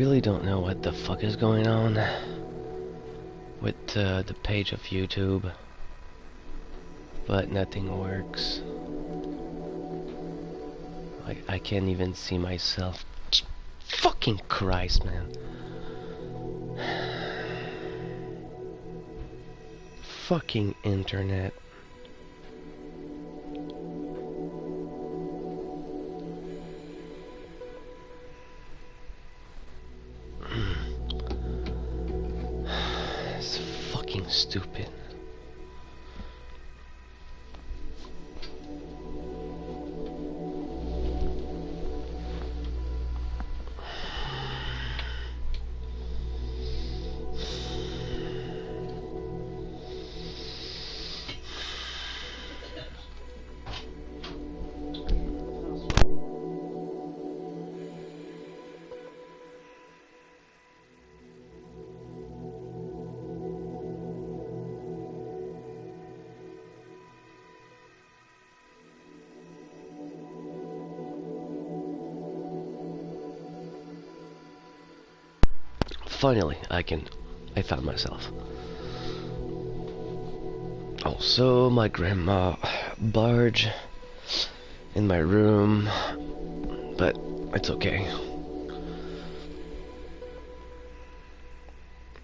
really don't know what the fuck is going on with the page of YouTube, but nothing works. I can't even see myself. Fucking Christ, man. Fucking internet. It's fucking stupid. Finally, I found myself. Also, my grandma barge in my room, but it's okay.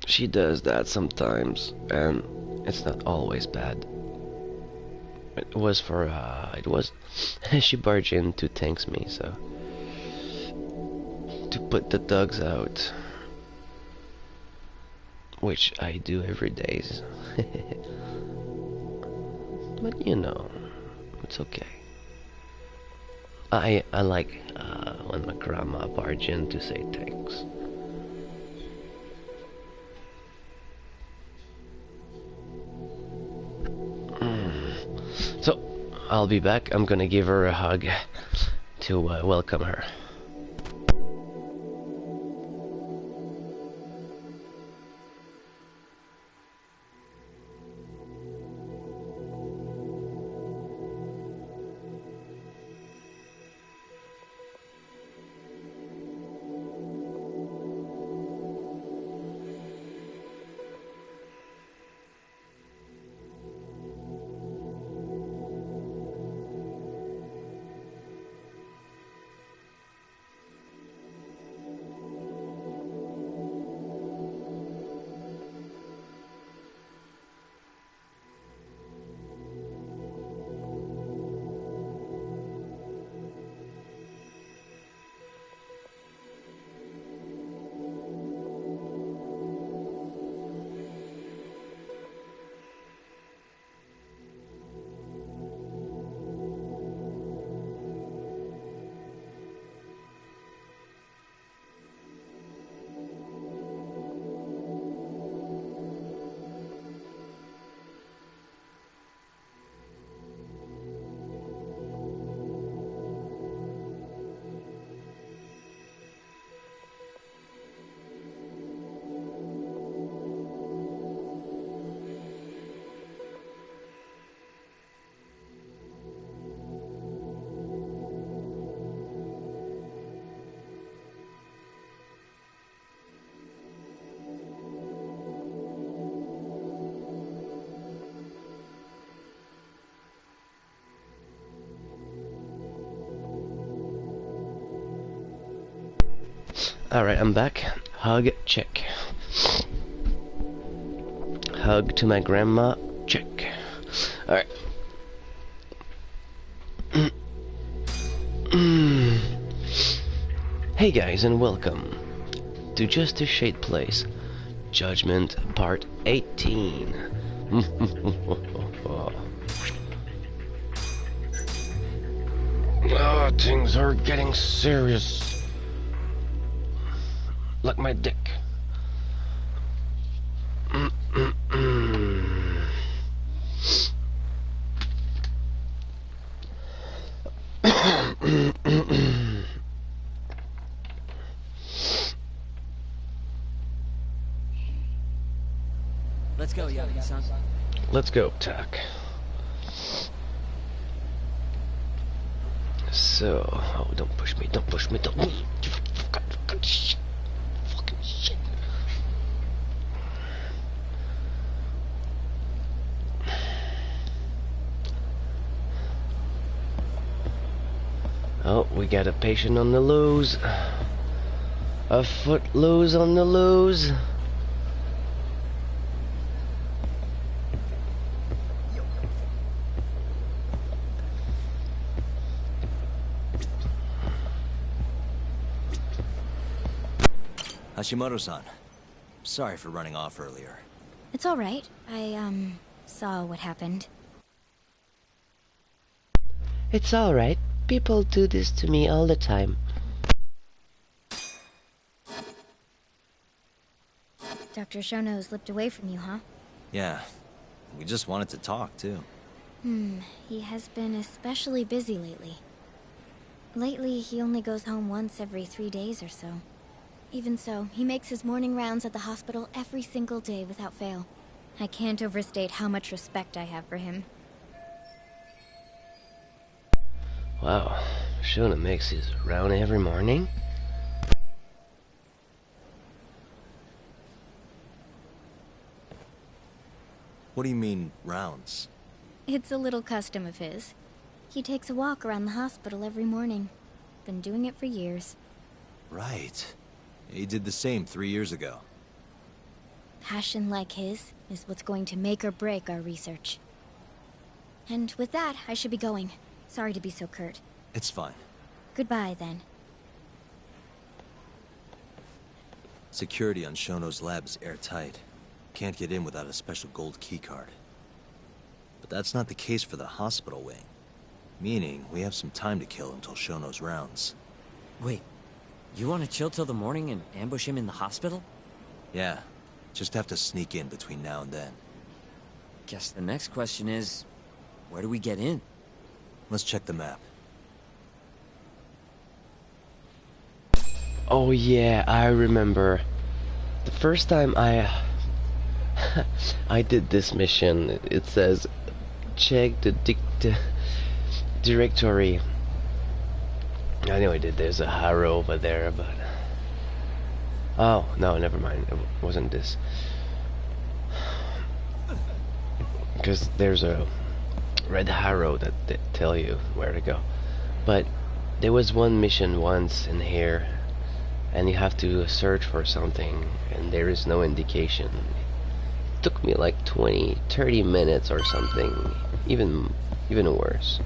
She does that sometimes, and it's not always bad. It was she barged in to thank me, so to put the dogs out. Which I do every day. But you know, it's okay. I like when my grandma barges in to say thanks. So, I'll be back. I'm gonna give her a hug to welcome her. Alright, I'm back. Hug, check. Hug to my grandma, check. Alright. Hey guys, and welcome to Justice Shade Place, Judgment Part 18. Oh, things are getting serious. Like my dick. Let's go, Yagi-san. Let's go, Tak. So, oh, don't push me, don't push me, don't. Oh, we got a patient on the loose. A foot loose on the loose. Hashimoto-san, sorry for running off earlier. It's all right. I saw what happened. It's alright. People do this to me all the time. Dr. Shono slipped away from you, huh? Yeah, we just wanted to talk, too. He has been especially busy lately. Lately, he only goes home once every 3 days or so. Even so, he makes his morning rounds at the hospital every single day without fail. I can't overstate how much respect I have for him. Wow, Shona makes his round every morning? What do you mean, rounds? It's a little custom of his. He takes a walk around the hospital every morning. Been doing it for years. Right. He did the same 3 years ago. Passion like his is what's going to make or break our research. And with that, I should be going. Sorry to be so curt. It's fine. Goodbye, then. Security on Shono's lab is airtight. Can't get in without a special gold keycard. But that's not the case for the hospital wing. Meaning, we have some time to kill until Shono's rounds. Wait, you want to chill till the morning and ambush him in the hospital? Yeah, just have to sneak in between now and then. Guess the next question is, where do we get in? Let's check the map. Oh yeah, I remember. The first time I did this mission, it says check the directory. I know I did. There's a harrow over there, but oh no, never mind. It wasn't this. Because there's a red harrow that tell you where to go. But there was one mission once in here, and you have to search for something, and there is no indication. It took me like 20-30 minutes or something, even worse.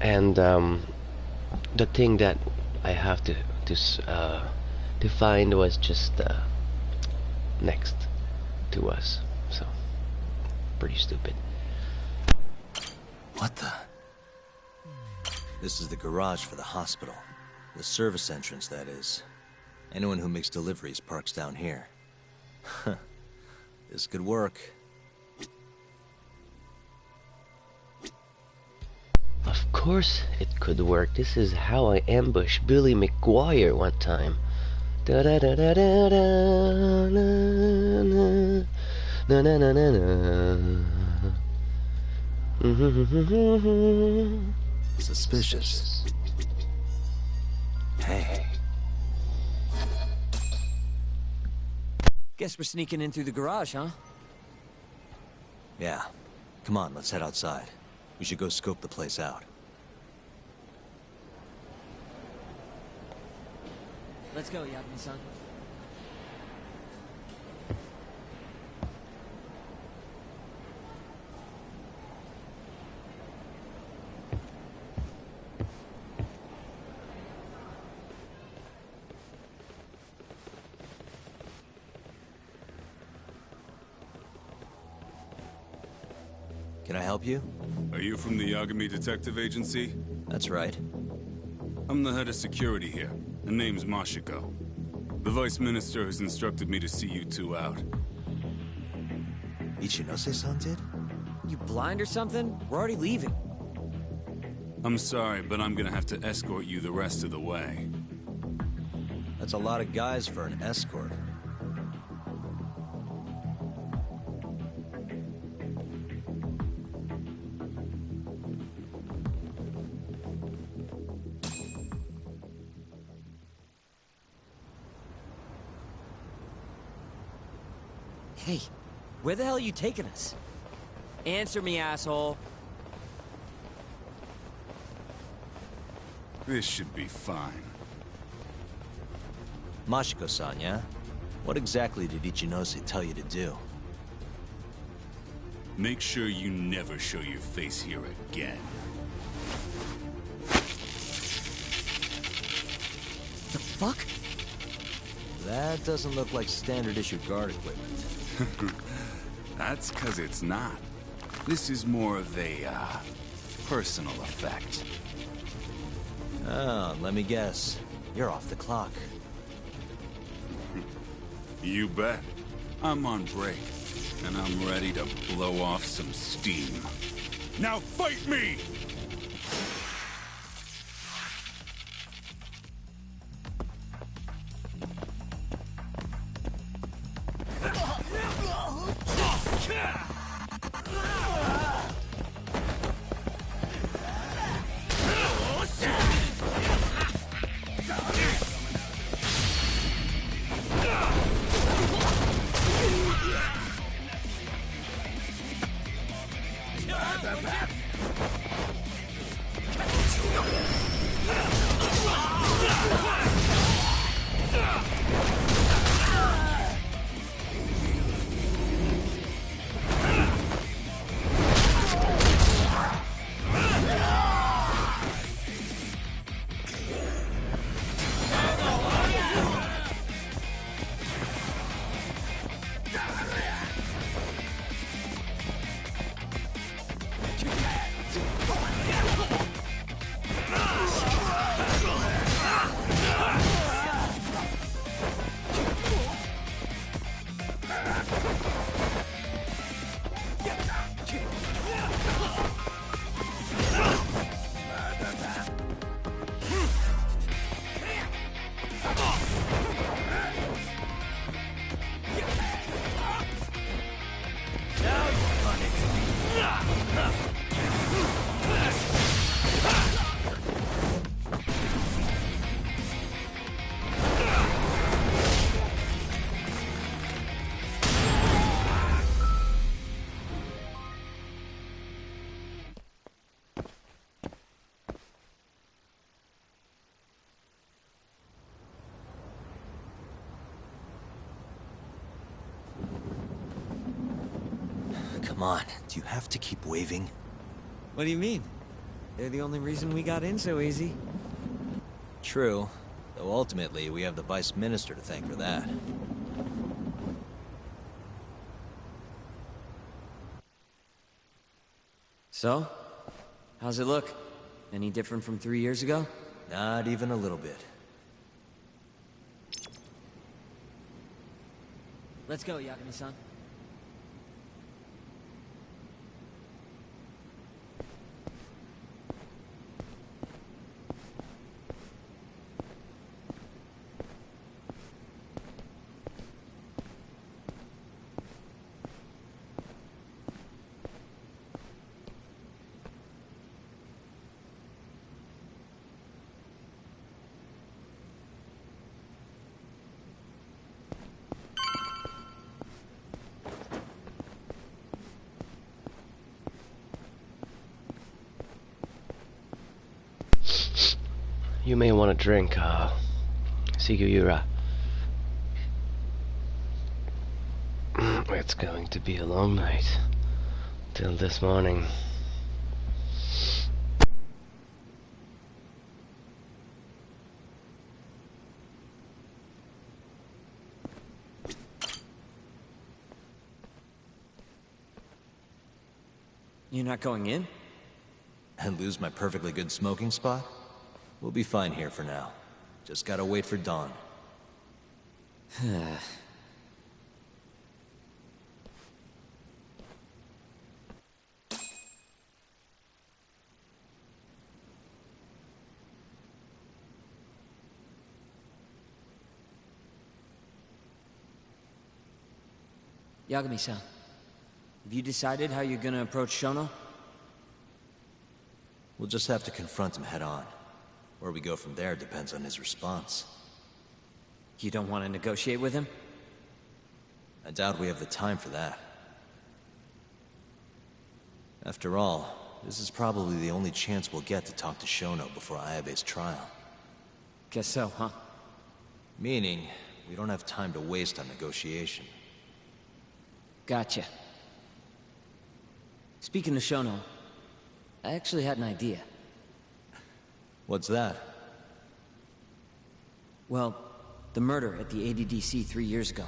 And the thing that I have to find was just next to us, so pretty stupid. What the? This is the garage for the hospital. The service entrance, that is. Anyone who makes deliveries parks down here. This could work. Of course it could work. This is how I ambushed Billy McGuire one time. Da da da da da da na na na na na. Suspicious. Hey. Guess we're sneaking in through the garage, huh? Yeah. Come on, let's head outside. We should go scope the place out. Let's go, Yagami-san. Can I help you? Are you from the Yagami Detective Agency? That's right. I'm the head of security here. The name's Mashiko. The Vice Minister has instructed me to see you two out. Ichinose-san did? You blind or something? We're already leaving. I'm sorry, but I'm gonna have to escort you the rest of the way. That's a lot of guys for an escort. Hey, where the hell are you taking us? Answer me, asshole. This should be fine. Mashiko-san, yeah? What exactly did Ichinose tell you to do? Make sure you never show your face here again. The fuck? That doesn't look like standard issue guard equipment. That's 'cause it's not. This is more of a, personal effect. Oh, let me guess. You're off the clock. You bet. I'm on break, and I'm ready to blow off some steam. Now fight me! Come on, do you have to keep waving? What do you mean? They're the only reason we got in so easy. True, though ultimately we have the Vice Minister to thank for that. So? How's it look? Any different from 3 years ago? Not even a little bit. Let's go, Yagami-san. You may want to drink, Siguyura. It's going to be a long night. Till this morning. You're not going in? And lose my perfectly good smoking spot? We'll be fine here for now. Just gotta wait for dawn. Yagami-san, have you decided how you're gonna approach Shono? We'll just have to confront him head on. Where we go from there depends on his response. You don't want to negotiate with him? I doubt we have the time for that. After all, this is probably the only chance we'll get to talk to Shono before Ayabe's trial. Guess so, huh? Meaning, we don't have time to waste on negotiation. Gotcha. Speaking of Shono, I actually had an idea. What's that? Well, the murder at the ADDC 3 years ago.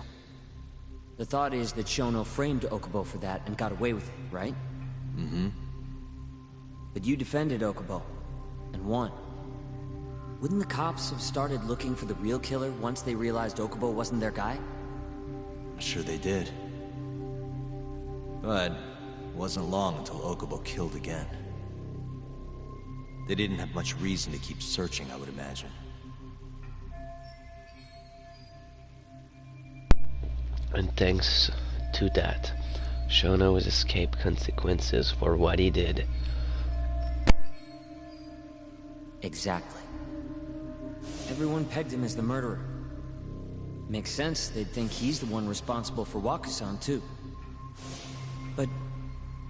The thought is that Shono framed Okubo for that and got away with it, right? Mm-hmm. But you defended Okubo, and won. Wouldn't the cops have started looking for the real killer once they realized Okubo wasn't their guy? I'm sure they did. But it wasn't long until Okubo killed again. They didn't have much reason to keep searching, I would imagine. And thanks to that, Shono has escaped consequences for what he did. Exactly. Everyone pegged him as the murderer. Makes sense, they'd think he's the one responsible for Wakusan, too. But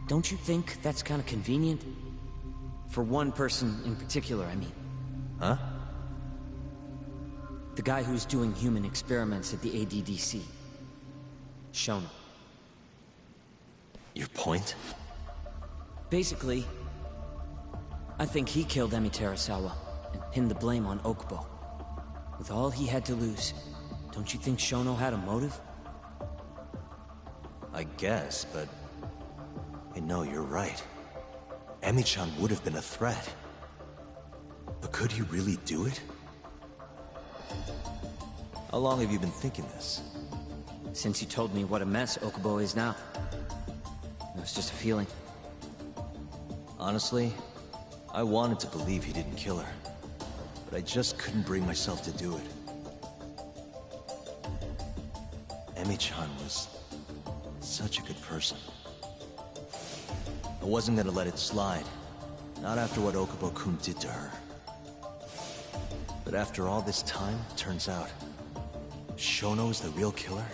don't you think that's kind of convenient? For one person in particular, I mean. Huh? The guy who's doing human experiments at the ADDC. Shono. Your point? Basically, I think he killed Emi Terasawa and pinned the blame on Okubo. With all he had to lose, don't you think Shono had a motive? I guess, but... Hey, no, you're right. Emi-chan would have been a threat. But could he really do it? How long have you been thinking this? Since you told me what a mess Okubo is now. It was just a feeling. Honestly, I wanted to believe he didn't kill her. But I just couldn't bring myself to do it. Emi-chan was such a good person. I wasn't gonna let it slide. Not after what Okubo-kun did to her. But after all this time, turns out, Shono is the real killer?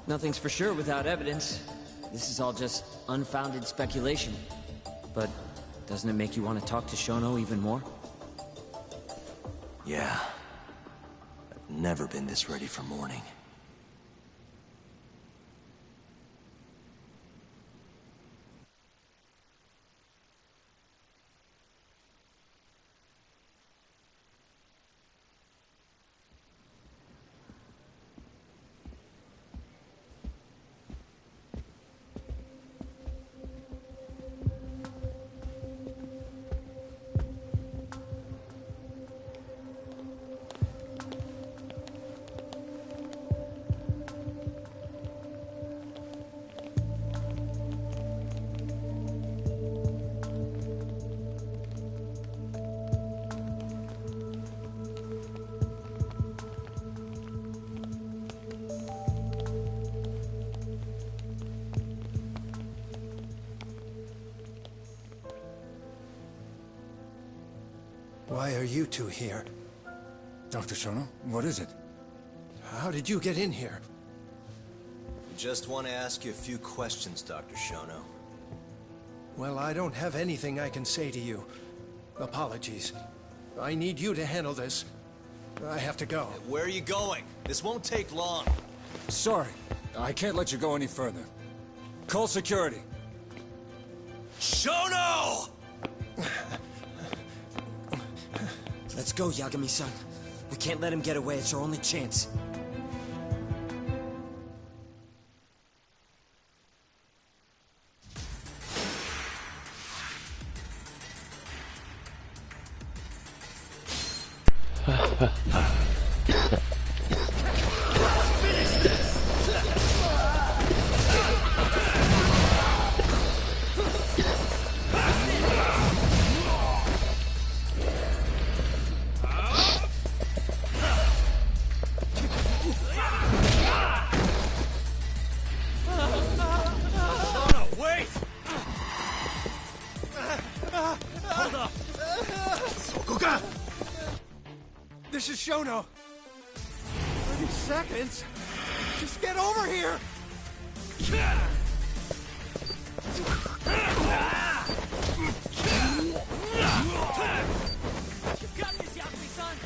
Nothing's for sure without evidence. This is all just unfounded speculation. But doesn't it make you want to talk to Shono even more? Yeah. I've never been this ready for morning. Why are you two here? Dr. Shono, what is it? How did you get in here? We just want to ask you a few questions, Dr. Shono. Well, I don't have anything I can say to you. Apologies. I need you to handle this. I have to go. Where are you going? This won't take long. Sorry, I can't let you go any further. Call security. Shono! Let's go, Yagami-san. We can't let him get away. It's our only chance. This is Shono. 30 seconds. Just get over here. got this, Yakuza-san!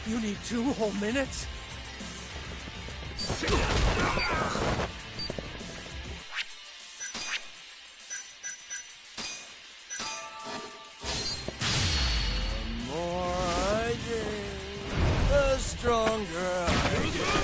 You need 2 whole minutes? The more I gain, the stronger I get.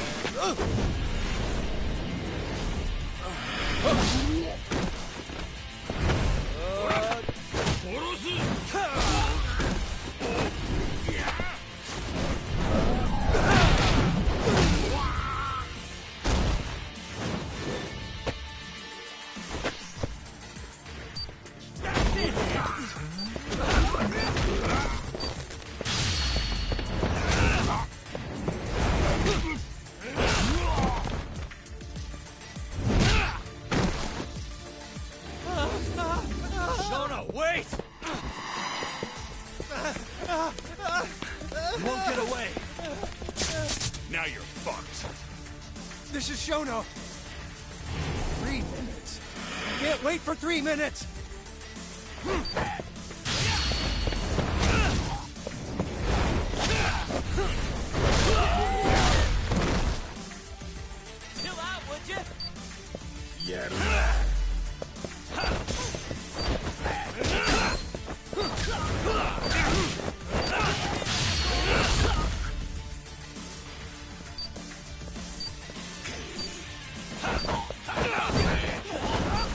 Shona, wait! You won't get away. Now you're fucked. This is Shono. 3 minutes. Can't wait for 3 minutes. Chill out, would you? Yeah.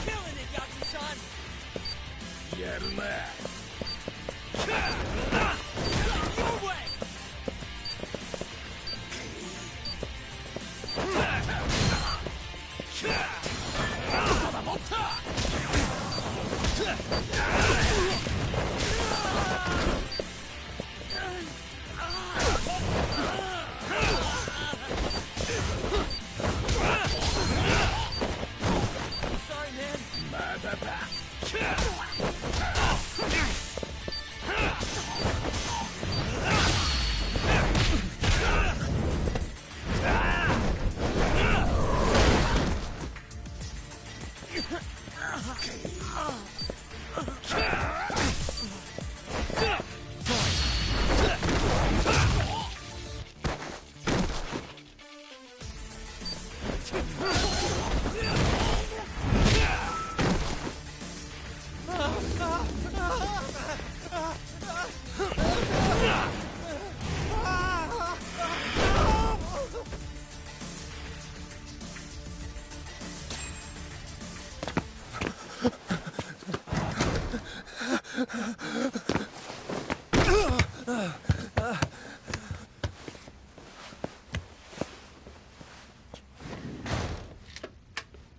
Killing it, Yakuza-san! Your way! Sorry, man.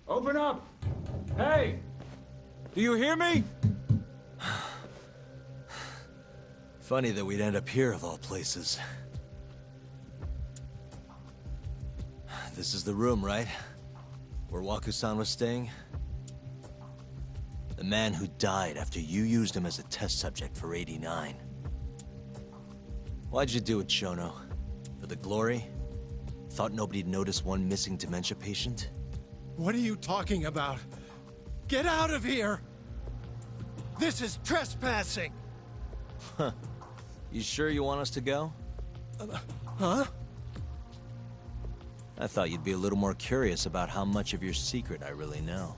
Open up! Hey! Do you hear me? Funny that we'd end up here of all places. This is the room, right? Where Waku-san was staying? The man who died after you used him as a test subject for 89. Why'd you do it, Shono? For the glory? Thought nobody'd notice one missing dementia patient? What are you talking about? Get out of here! This is trespassing! You sure you want us to go? Huh? I thought you'd be a little more curious about how much of your secret I really know.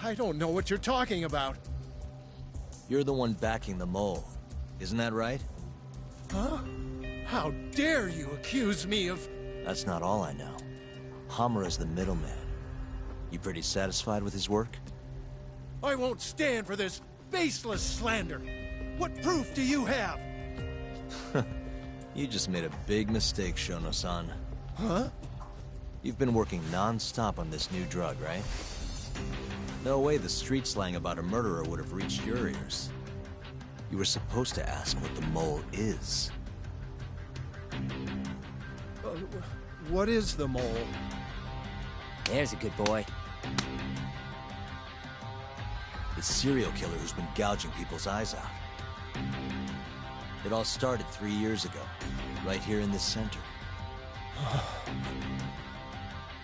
I don't know what you're talking about. You're the one backing the mole. Isn't that right? Huh? How dare you accuse me of... That's not all I know. Hamura's the middleman. You pretty satisfied with his work? I won't stand for this baseless slander. What proof do you have? You just made a big mistake, Shono-san. Huh? You've been working non-stop on this new drug, right? No way the street slang about a murderer would have reached your ears. You were supposed to ask what the mole is. What is the mole? There's a good boy. The serial killer who's been gouging people's eyes out. It all started 3 years ago, right here in this center.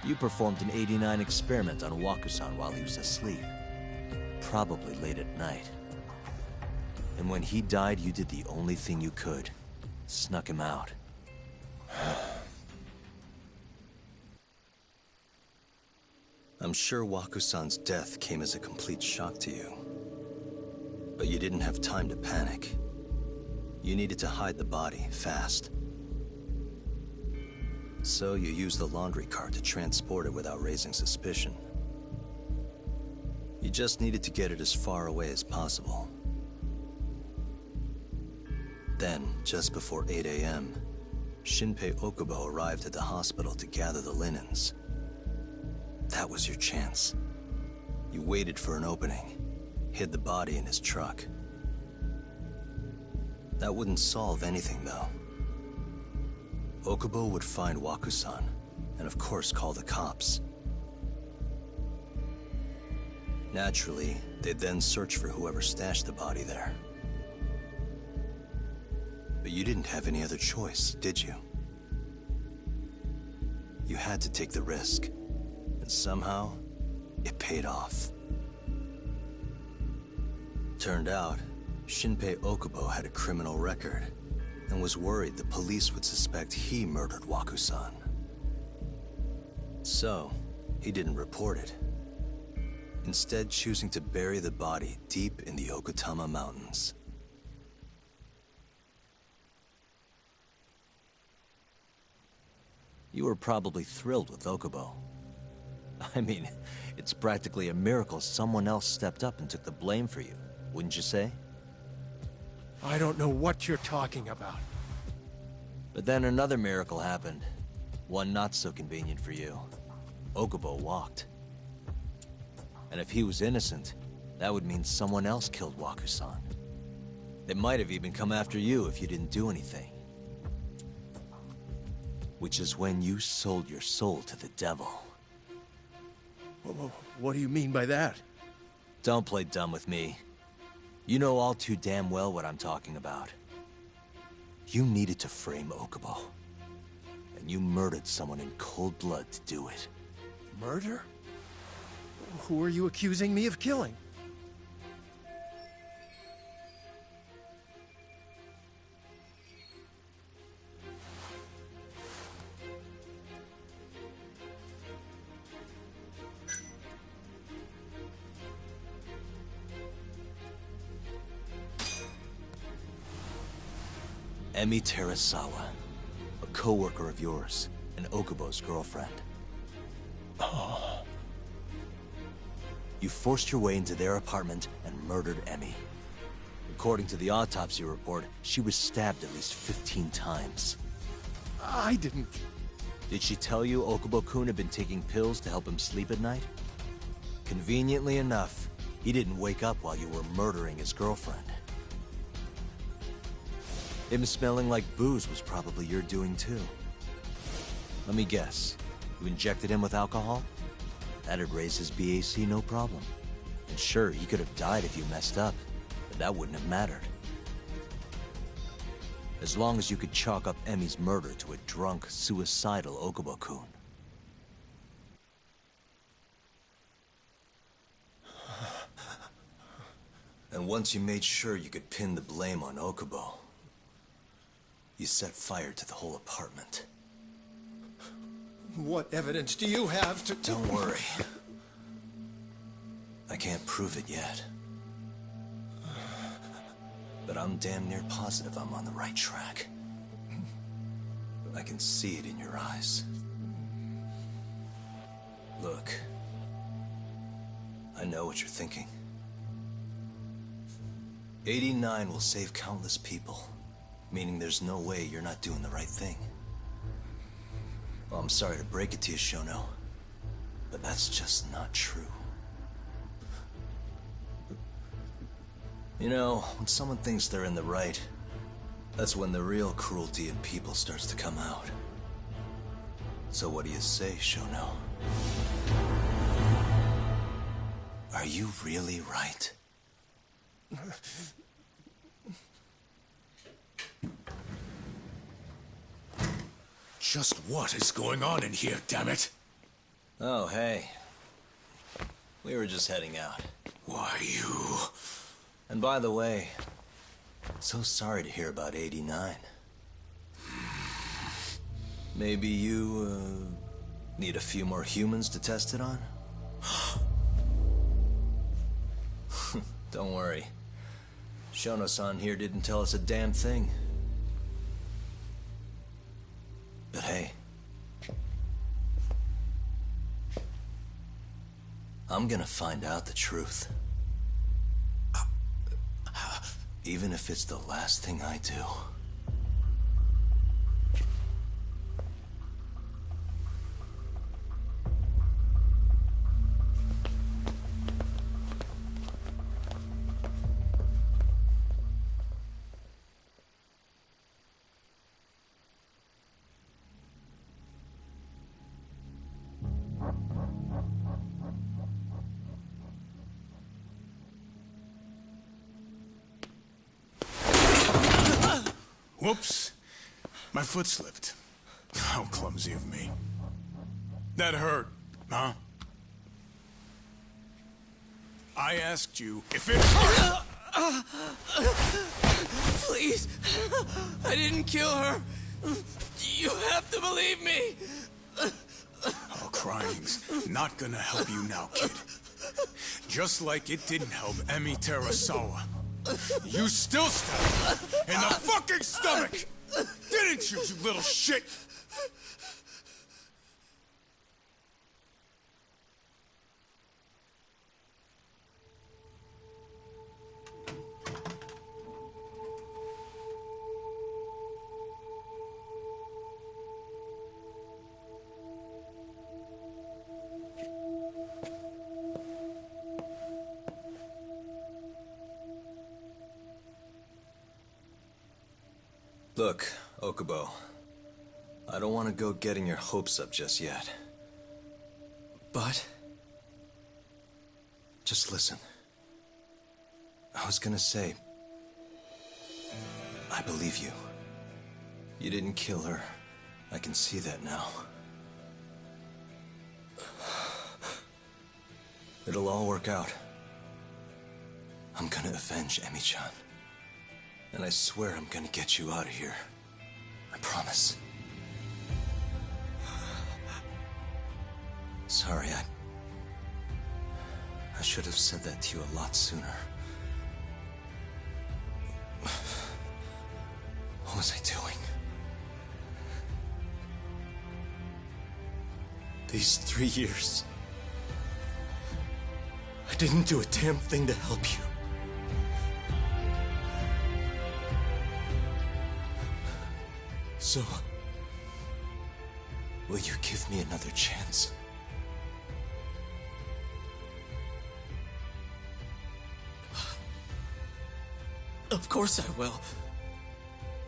You performed an '89 experiment on Waku-san while he was asleep. Probably late at night. And when he died, you did the only thing you could. Snuck him out. I'm sure Waku-san's death came as a complete shock to you. But you didn't have time to panic. You needed to hide the body, fast. So you used the laundry cart to transport it without raising suspicion. You just needed to get it as far away as possible. Then, just before 8 a.m., Shinpei Okubo arrived at the hospital to gather the linens. That was your chance. You waited for an opening, hid the body in his truck. That wouldn't solve anything, though. Okubo would find Waku-san, and of course call the cops. Naturally, they'd then search for whoever stashed the body there. But you didn't have any other choice, did you? You had to take the risk. And somehow, it paid off. Turned out, Shinpei Okubo had a criminal record, and was worried the police would suspect he murdered Waku-san. So, he didn't report it. Instead, choosing to bury the body deep in the Okutama Mountains. You were probably thrilled with Okubo. I mean, it's practically a miracle someone else stepped up and took the blame for you, wouldn't you say? I don't know what you're talking about. But then another miracle happened. One not so convenient for you. Okubo walked. And if he was innocent, that would mean someone else killed Waku-san. They might have even come after you if you didn't do anything. Which is when you sold your soul to the devil. What do you mean by that? Don't play dumb with me. You know all too damn well what I'm talking about. You needed to frame Okubo. And you murdered someone in cold blood to do it. Murder? Who are you accusing me of killing? Emi Terasawa, a co-worker of yours, and Okubo's girlfriend. Oh. You forced your way into their apartment and murdered Emi. According to the autopsy report, she was stabbed at least 15 times. I didn't... Did she tell you Okubo-kun had been taking pills to help him sleep at night? Conveniently enough, he didn't wake up while you were murdering his girlfriend. Him smelling like booze was probably your doing too. Let me guess. You injected him with alcohol? That'd raise his BAC no problem. And sure, he could have died if you messed up, but that wouldn't have mattered. As long as you could chalk up Emi's murder to a drunk, suicidal Okubo-kun. And once you made sure you could pin the blame on Okubo, you set fire to the whole apartment. What evidence do you have to... Don't worry. I can't prove it yet. But I'm damn near positive I'm on the right track. I can see it in your eyes. Look. I know what you're thinking. 89 will save countless people. Meaning there's no way you're not doing the right thing. Well, I'm sorry to break it to you, Shono, but that's just not true. You know, when someone thinks they're in the right, that's when the real cruelty in people starts to come out. So what do you say, Shono? Are you really right? Just what is going on in here, damn it? Oh, hey. We were just heading out. Why, you... And by the way, so sorry to hear about 89. Maybe you, need a few more humans to test it on? Don't worry. Shono-san here didn't tell us a damn thing. But hey, I'm gonna find out the truth. Even if it's the last thing I do. Whoops. My foot slipped. How clumsy of me. That hurt, huh? I asked you if it hurt! Please. I didn't kill her. You have to believe me. Oh, crying's not gonna help you now, kid. Just like it didn't help Emi Terasawa. You still stabbed her in the fucking stomach! Didn't you, you little shit? Look, Okubo, I don't want to go getting your hopes up just yet. But... just listen. I was gonna say... I believe you. You didn't kill her. I can see that now. It'll all work out. I'm gonna avenge Emi-chan. And I swear I'm gonna get you out of here. I promise. Sorry, I should have said that to you a lot sooner. What was I doing? These 3 years, I didn't do a damn thing to help you. So, will you give me another chance? Of course I will.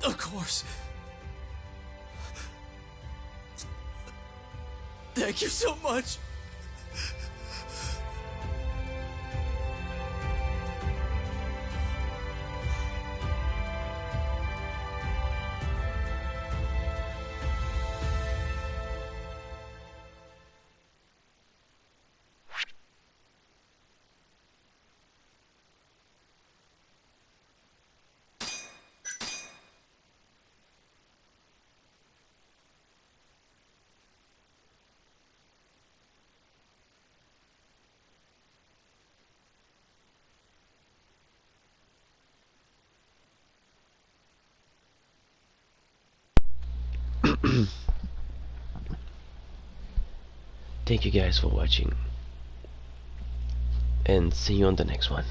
Of course. Thank you so much. Thank you guys for watching, and see you on the next one.